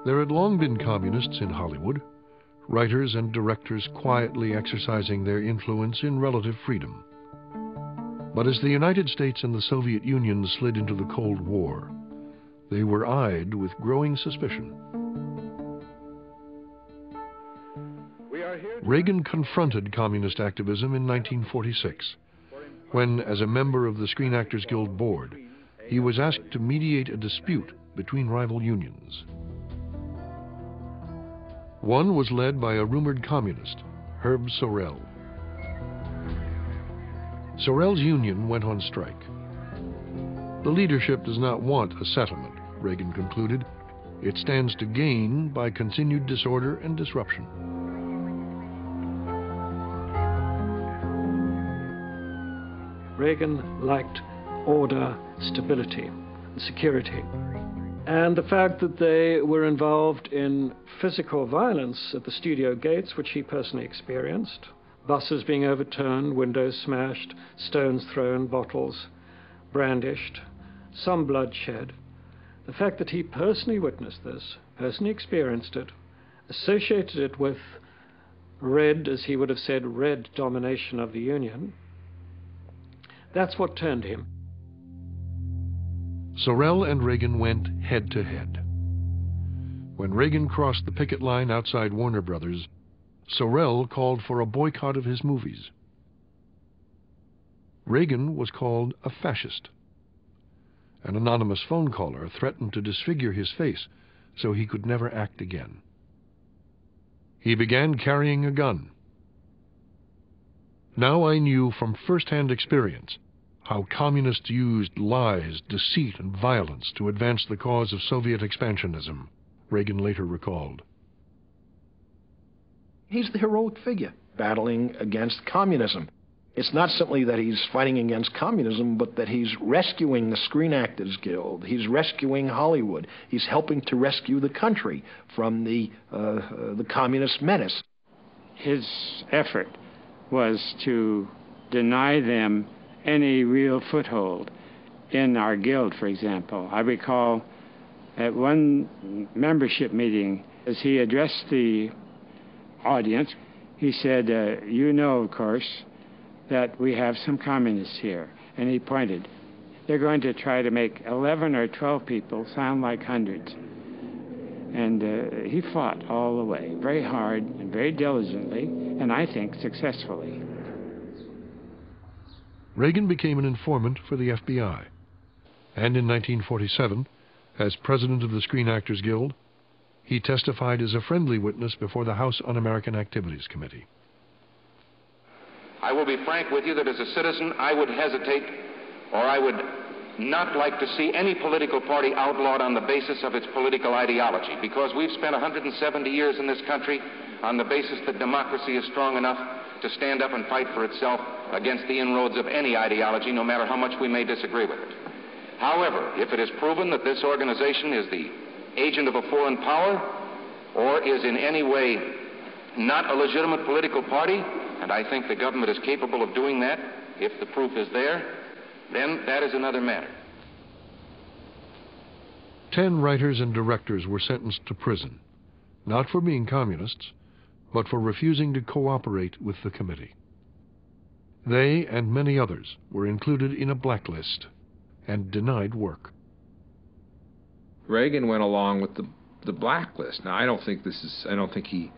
There had long been communists in Hollywood, writers and directors quietly exercising their influence in relative freedom. But as the United States and the Soviet Union slid into the Cold War, they were eyed with growing suspicion. Reagan confronted communist activism in 1946, when, as a member of the Screen Actors Guild board, he was asked to mediate a dispute between rival unions. One was led by a rumored communist, Herb Sorrell. Sorrell's union went on strike. The leadership does not want a settlement, Reagan concluded. It stands to gain by continued disorder and disruption. Reagan liked order, stability, and security. And the fact that they were involved in physical violence at the studio gates, which he personally experienced, buses being overturned, windows smashed, stones thrown, bottles brandished, some bloodshed. The fact that he personally witnessed this, personally experienced it, associated it with red, as he would have said, red domination of the Union, that's what turned him. Sorrell and Reagan went head-to-head. When Reagan crossed the picket line outside Warner Brothers, Sorrell called for a boycott of his movies. Reagan was called a fascist. An anonymous phone caller threatened to disfigure his face so he could never act again. He began carrying a gun. Now I knew from first-hand experience how communists used lies, deceit, and violence to advance the cause of Soviet expansionism, Reagan later recalled. He's the heroic figure battling against communism. It's not simply that he's fighting against communism, but that he's rescuing the Screen Actors Guild. He's rescuing Hollywood. He's helping to rescue the country from the communist menace. His effort was to deny them any real foothold in our guild, for example. I recall at one membership meeting, as he addressed the audience, he said, you know, of course, that we have some communists here. And he pointed. They're going to try to make 11 or 12 people sound like hundreds. And he fought all the way, very hard and very diligently, and I think successfully. Reagan became an informant for the FBI. And in 1947, as president of the Screen Actors Guild, he testified as a friendly witness before the House Un-American Activities Committee. I will be frank with you that as a citizen, I would hesitate, or I would not like to see any political party outlawed on the basis of its political ideology, because we've spent 170 years in this country on the basis that democracy is strong enough to stand up and fight for itself against the inroads of any ideology, no matter how much we may disagree with it. However, if it is proven that this organization is the agent of a foreign power, or is in any way not a legitimate political party, and I think the government is capable of doing that if the proof is there, then that is another matter. 10 writers and directors were sentenced to prison, not for being communists, but for refusing to cooperate with the committee. They and many others were included in a blacklist and denied work. Reagan went along with the blacklist. Now, I don't think he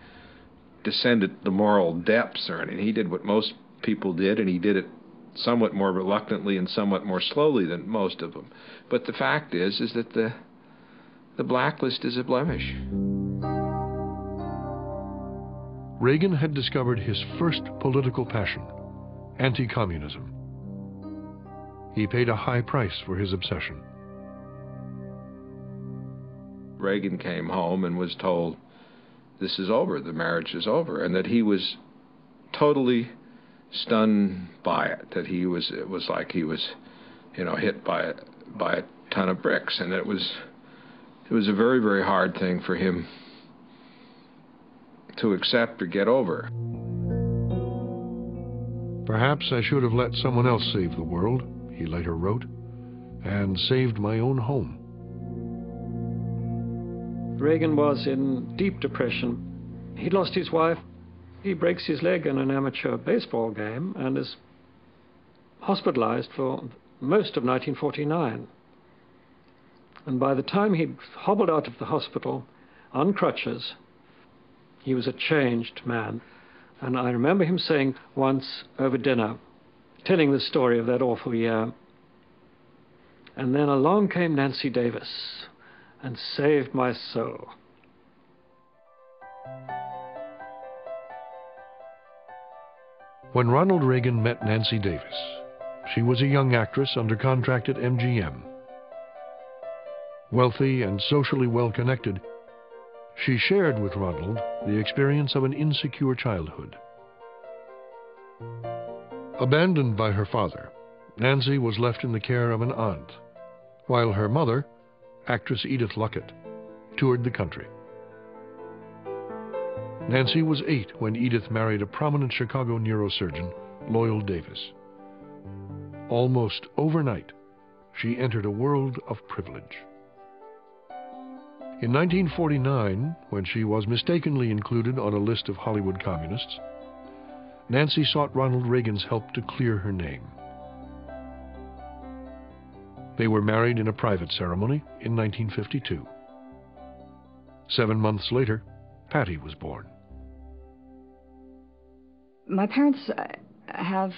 descended to moral depths or anything. He did what most people did, and he did it somewhat more reluctantly and somewhat more slowly than most of them. But the fact is that the blacklist is a blemish. Reagan had discovered his first political passion, anti-communism. He paid a high price for his obsession. Reagan came home and was told, this is over, the marriage is over, and that he was totally stunned by it, that it was like he was, hit by a ton of bricks, and it was a very, very hard thing for him to accept or get over. Perhaps I should have let someone else save the world, he later wrote, and saved my own home. Reagan was in deep depression. He'd lost his wife. He breaks his leg in an amateur baseball game and is hospitalized for most of 1949. And by the time he'd hobbled out of the hospital on crutches, he was a changed man. And I remember him saying once over dinner, telling the story of that awful year, and then along came Nancy Davis and saved my soul. When Ronald Reagan met Nancy Davis, she was a young actress under contract at MGM. Wealthy and socially well-connected, she shared with Ronald the experience of an insecure childhood. Abandoned by her father, Nancy was left in the care of an aunt, while her mother, actress Edith Luckett, toured the country. Nancy was 8 when Edith married a prominent Chicago neurosurgeon, Loyal Davis. Almost overnight, she entered a world of privilege. In 1949, when she was mistakenly included on a list of Hollywood communists, Nancy sought Ronald Reagan's help to clear her name. They were married in a private ceremony in 1952. 7 months later, Patty was born. My parents have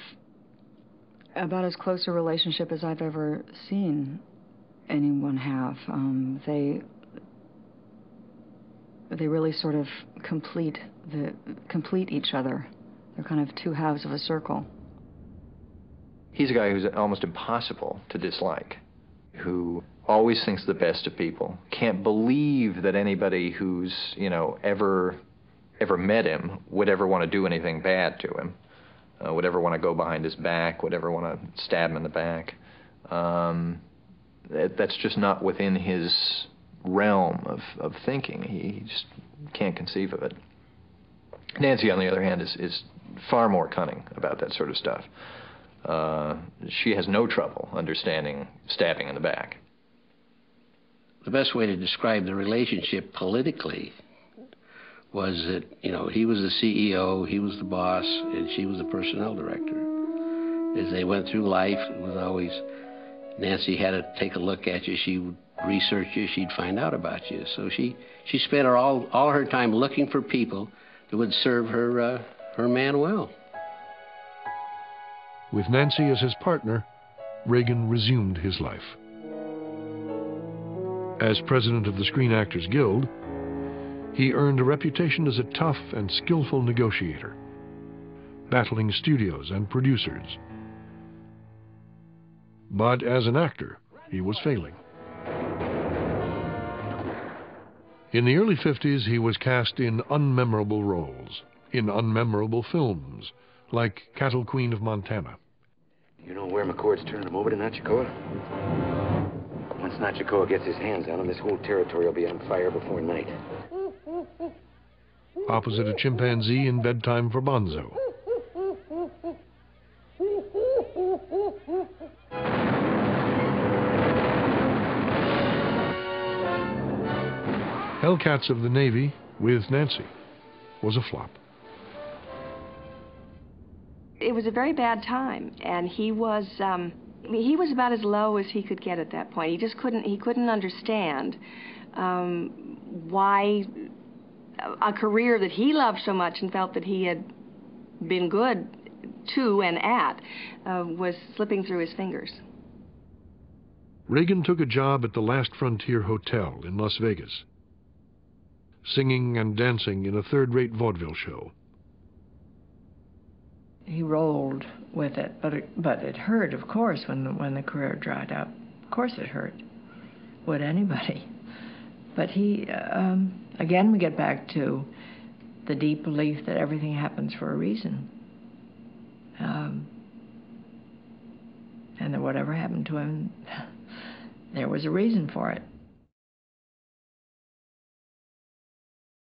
about as close a relationship as I've ever seen anyone have. They really sort of complete each other. They're kind of two halves of a circle. He's a guy who's almost impossible to dislike, who always thinks the best of people, can't believe that anybody who's, ever met him would ever want to do anything bad to him, would ever want to go behind his back, would ever want to stab him in the back. That's just not within his realm of thinking. He just can't conceive of it. Nancy, on the other hand, is far more cunning about that sort of stuff. She has no trouble understanding stabbing in the back. The best way to describe the relationship politically was that, he was the CEO, he was the boss, and she was the personnel director. As they went through life, it was always, Nancy had to take a look at you, she would research you, she'd find out about you. So she spent all her time looking for people that would serve her man well. With Nancy as his partner, Reagan resumed his life. As president of the Screen Actors Guild, he earned a reputation as a tough and skillful negotiator, battling studios and producers. But as an actor, he was failing. In the early 50s, he was cast in unmemorable roles, in unmemorable films, like Cattle Queen of Montana. You know where McCord's turning him over to Nachicoa? Once Nachicoa gets his hands on him, this whole territory will be on fire before night. Opposite a chimpanzee in Bedtime for Bonzo. Hellcats of the Navy with Nancy was a flop. It was a very bad time, and he was about as low as he could get at that point. He couldn't understand why a career that he loved so much and felt that he had been good to and at was slipping through his fingers. Reagan took a job at the Last Frontier Hotel in Las Vegas, singing and dancing in a third-rate vaudeville show. He rolled with it, but it hurt, of course, when the career dried up. Of course it hurt. Would anybody? But he, again, we get back to the deep belief that everything happens for a reason. And that whatever happened to him, there was a reason for it.